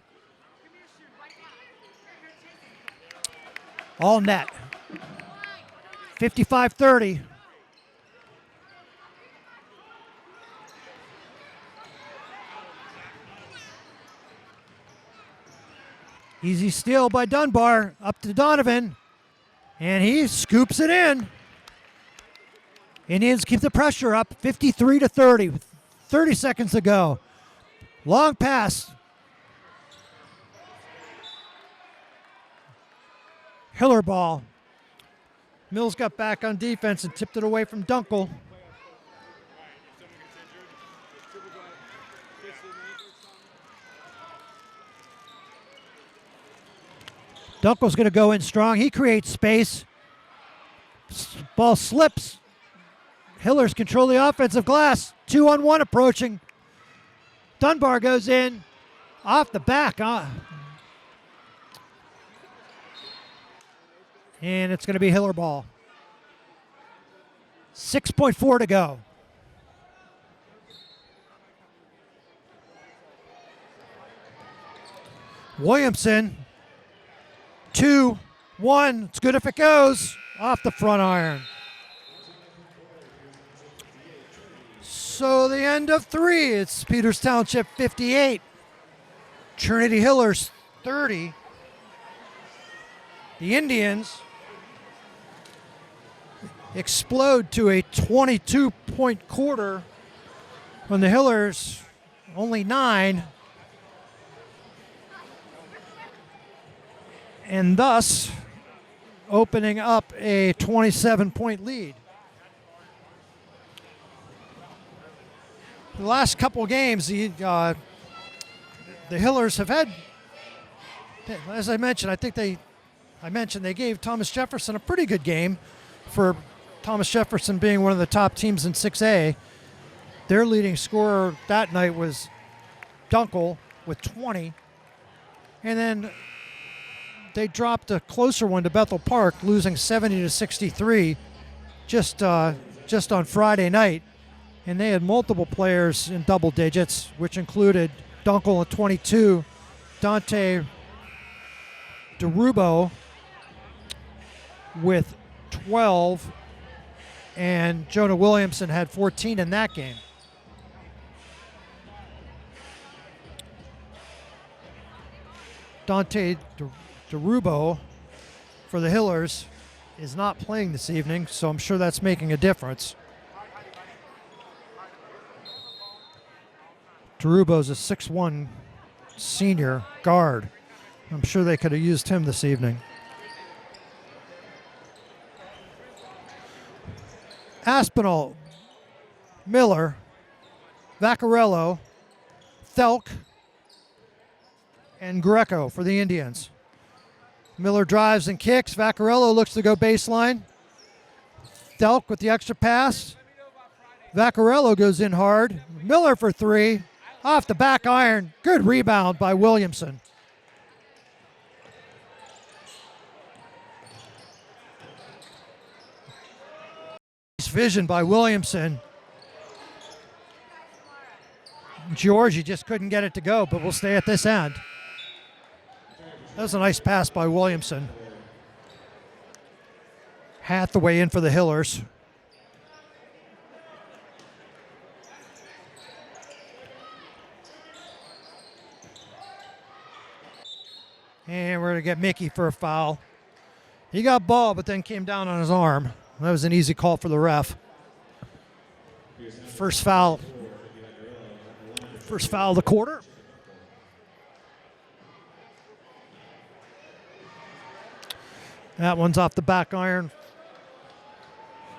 All net. 55-30. Easy steal by Dunbar, up to Donovan, and he scoops it in. Indians keep the pressure up, 53-30, with 30 seconds to go. Long pass. Hiller ball. Mills got back on defense and tipped it away from Dunkel. Dunkel's going to go in strong. He creates space. Ball slips. Hillers control the offensive glass. 2-on-1 approaching. Dunbar goes in off the back. And it's going to be Hiller ball. 6.4 to go. Williamson. 2-1. It's good if it goes. Off the front iron. So the end of 3. It's Peters Township 58. Trinity Hillers 30. The Indians explode to a 22-point quarter when the Hillers only 9. And thus opening up a 27-point lead. The last couple of games, the Hillers have had, as I mentioned, they gave Thomas Jefferson a pretty good game for Thomas Jefferson being one of the top teams in 6A. Their leading scorer that night was Dunkel with 20. And then they dropped a closer one to Bethel Park, losing 70-63 just on Friday night. And they had multiple players in double digits, which included Dunkel at 22, Dante DeRubo with 12, and Jonah Williamson had 14 in that game. Dante DeRubo for the Hillers is not playing this evening, so I'm sure that's making a difference. Derubo's a 6'1" senior guard. I'm sure they could have used him this evening. Aspinall, Miller, Vaccarello, Thelk, and Greco for the Indians. Miller drives and kicks. Vaccarello looks to go baseline. Thelk with the extra pass. Vaccarello goes in hard. Miller for three. Off the back iron. Good rebound by Williamson. Nice vision by Williamson. Georgie just couldn't get it to go, but we'll stay at this end. That was a nice pass by Williamson. Hathaway in for the Hillers. And we're going to get Mickey for a foul. He got ball, but then came down on his arm. That was an easy call for the ref. First foul. First foul of the quarter. That one's off the back iron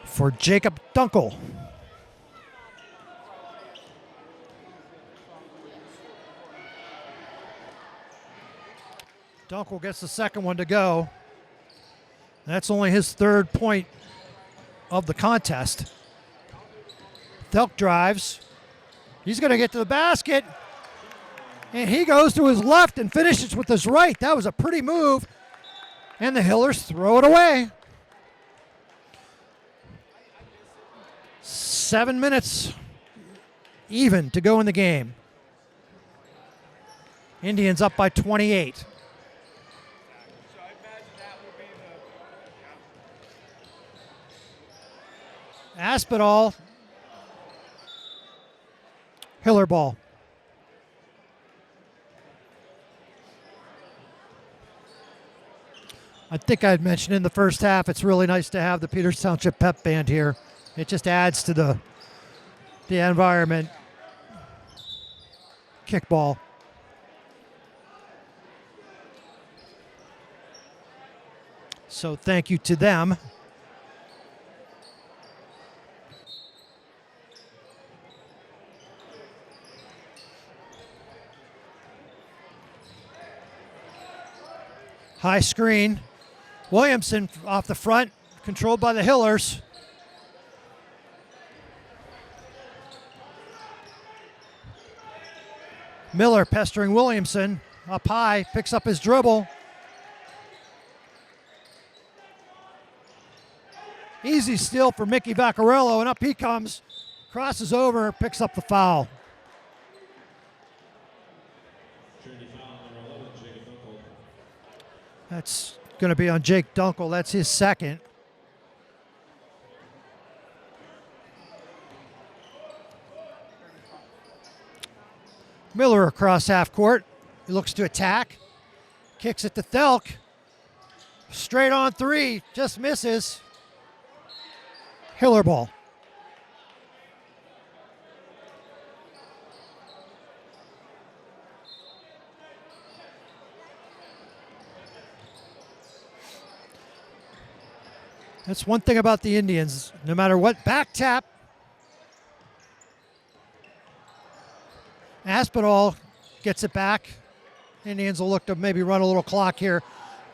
for Jacob Dunkel. Dunkel gets the second one to go. That's only his third point of the contest. Thelk drives. He's going to get to the basket. And he goes to his left and finishes with his right. That was a pretty move. And the Hillers throw it away. 7 minutes even to go in the game. Indians up by 28. Aspinall. Hiller ball. I think I'd mentioned in the first half, it's really nice to have the Peters Township Pep Band here. It just adds to the environment. Kickball. So thank you to them. High screen. Williamson off the front, controlled by the Hillers. Miller pestering Williamson. Up high, picks up his dribble. Easy steal for Mickey Vaccarello, and up he comes. Crosses over, picks up the foul. That's going to be on Jake Dunkel. That's his second. Miller across half court. He looks to attack. Kicks it to Thelk. Straight on three. Just misses. Hiller ball. That's one thing about the Indians. No matter what, back tap. Aspinall gets it back. Indians will look to maybe run a little clock here.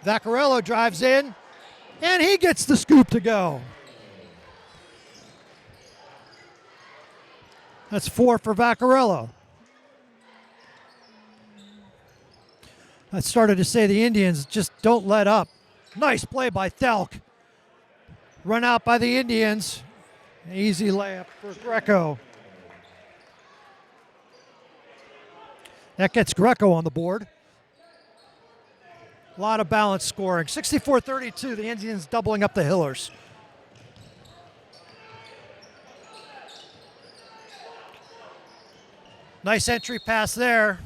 Vaccarello drives in, and he gets the scoop to go. That's 4 for Vaccarello. I started to say the Indians just don't let up. Nice play by Thelk. Run out by the Indians. Easy layup for Greco. That gets Greco on the board. A lot of balanced scoring. 64-32, the Indians doubling up the Hillers. Nice entry pass there.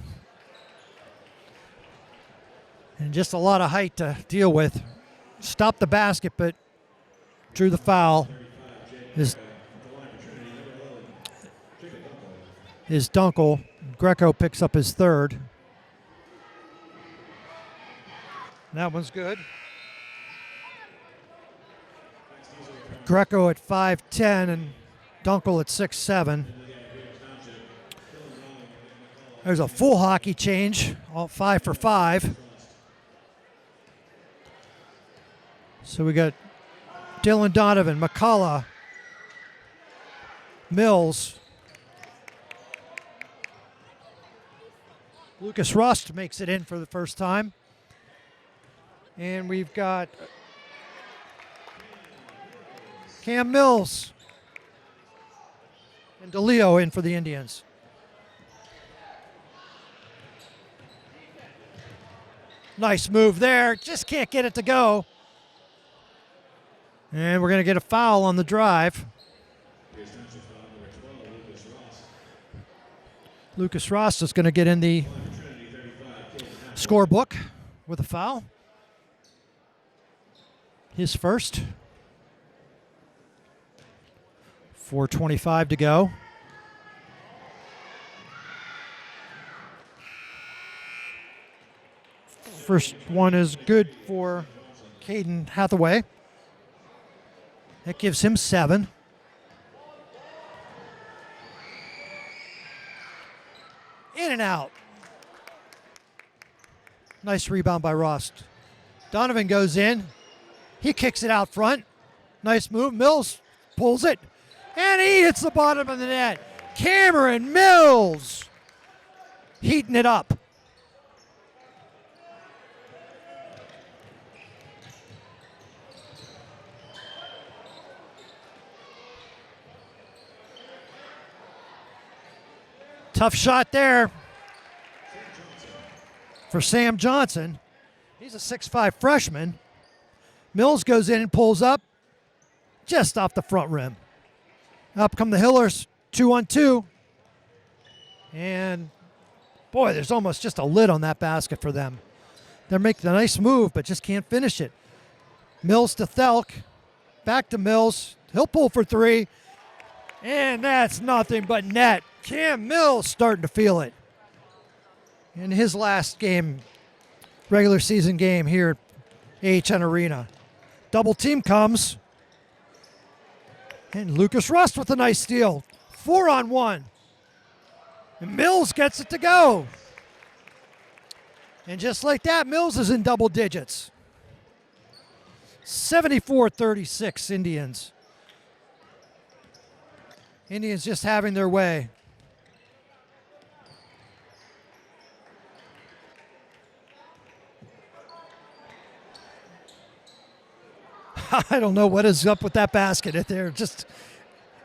And just a lot of height to deal with. Stopped the basket, but drew the foul. His Dunkel. Greco picks up his third. That one's good. Greco at 5'10" and Dunkel at 6'7". There's a full hockey change, all 5 for 5. So we got Dylan Donovan, McCullough, Mills. Lucas Rust makes it in for the first time. And we've got Cam Mills and DeLeo in for the Indians. Nice move there. Just can't get it to go. And we're going to get a foul on the drive. Lucas Ross is going to get in the scorebook with a foul. His first. 4:25 to go. First one is good for Caden Hathaway. That gives him 7. In and out. Nice rebound by Rost. Donovan goes in. He kicks it out front. Nice move. Mills pulls it. And he hits the bottom of the net. Cameron Mills heating it up. Tough shot there for Sam Johnson. He's a 6'5" freshman. Mills goes in and pulls up just off the front rim. Up come the Hillers, 2-on-2. And boy, there's almost just a lid on that basket for them. They're making a nice move, but just can't finish it. Mills to Thelk. Back to Mills. He'll pull for 3. And that's nothing but net. Cam Mills starting to feel it. In his last game, regular season game here at AHN Arena. Double team comes. And Lucas Rust with a nice steal. 4-on-1. And Mills gets it to go. And just like that, Mills is in double digits. 74-36 Indians. Indians just having their way. I don't know what is up with that basket. They're just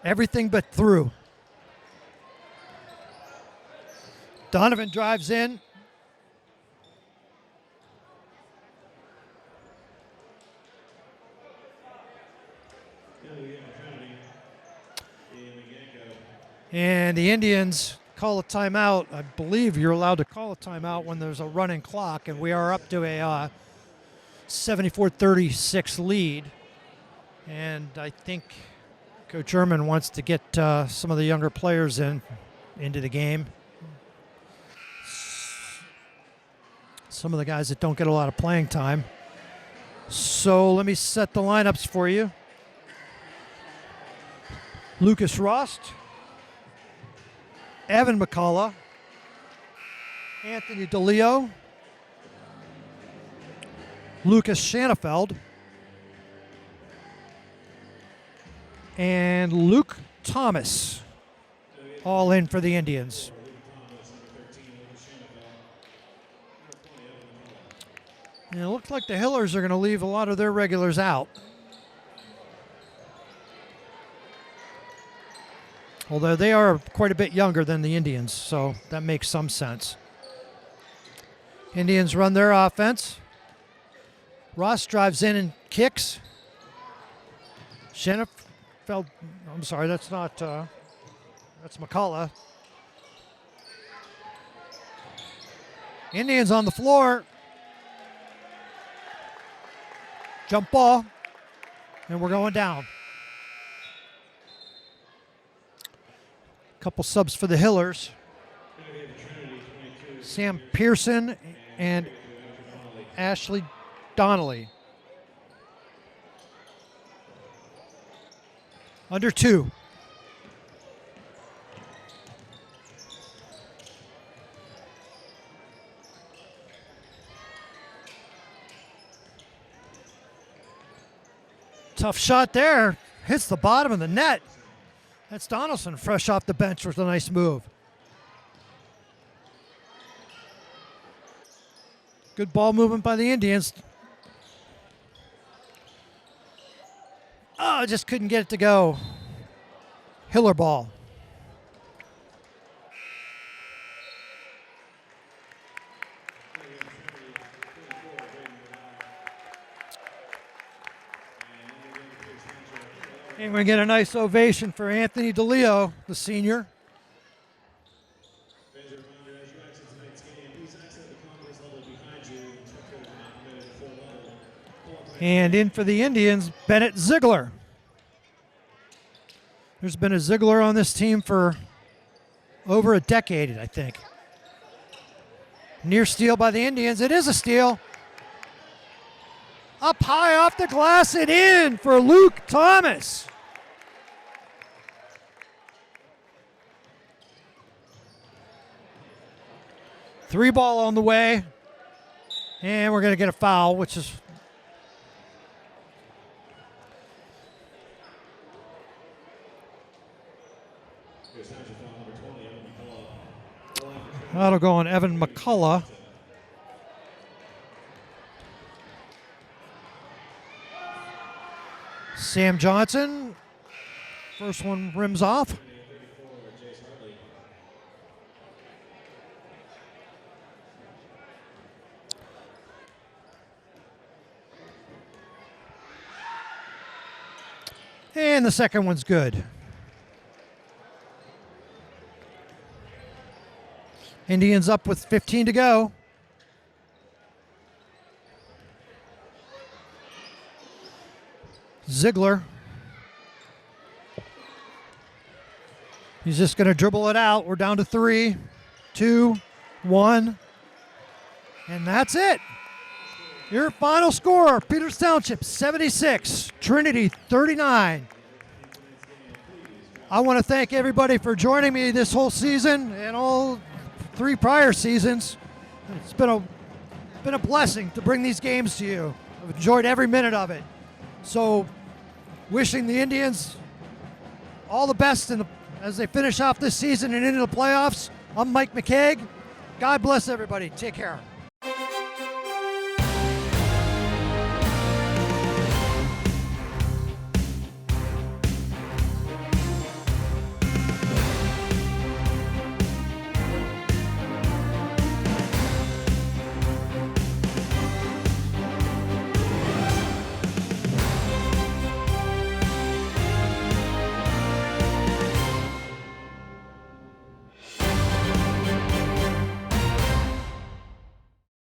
everything but through. Donovan drives in. And the Indians call a timeout. I believe you're allowed to call a timeout when there's a running clock, and we are up to a 74-36 lead. And I think Coach Sherman wants to get some of the younger players into the game. Some of the guys that don't get a lot of playing time. So let me set the lineups for you. Lucas Rost, Evan McCullough, Anthony DeLeo, Lucas Shanafeld, and Luke Thomas, all in for the Indians. And it looks like the Hillers are going to leave a lot of their regulars out. Although they are quite a bit younger than the Indians, so that makes some sense. Indians run their offense. Ross drives in and kicks. Shenefeld, I'm sorry, that's not, that's McCullough. Indians on the floor. Jump ball. And we're going down. Couple subs for the Hillers. Sam Pearson and Ashley Donnelly. Under 2. Tough shot there. Hits the bottom of the net. That's Donaldson fresh off the bench with a nice move. Good ball movement by the Indians. Oh, just couldn't get it to go. Hiller ball. And we're going to get a nice ovation for Anthony DeLeo, the senior. And in for the Indians, Bennett Ziegler. There's been a Ziegler on this team for over a decade, I think. Near steal by the Indians. It is a steal. Up high off the glass and in for Luke Thomas. Three ball on the way. And we're going to get a foul, which is that'll go on Evan McCullough. Sam Johnson. First one rims off. And the second one's good. Indians up with 15 to go. Ziegler. He's just going to dribble it out. We're down to 3, 2, 1. And that's it. Your final score, Peters Township 76, Trinity 39. I want to thank everybody for joining me this whole season and all 3 prior seasons. It's been a blessing to bring these games to you. I've enjoyed every minute of it. So wishing the Indians all the best as they finish off this season and into the playoffs. I'm Mike McCaig. God bless everybody. Take care.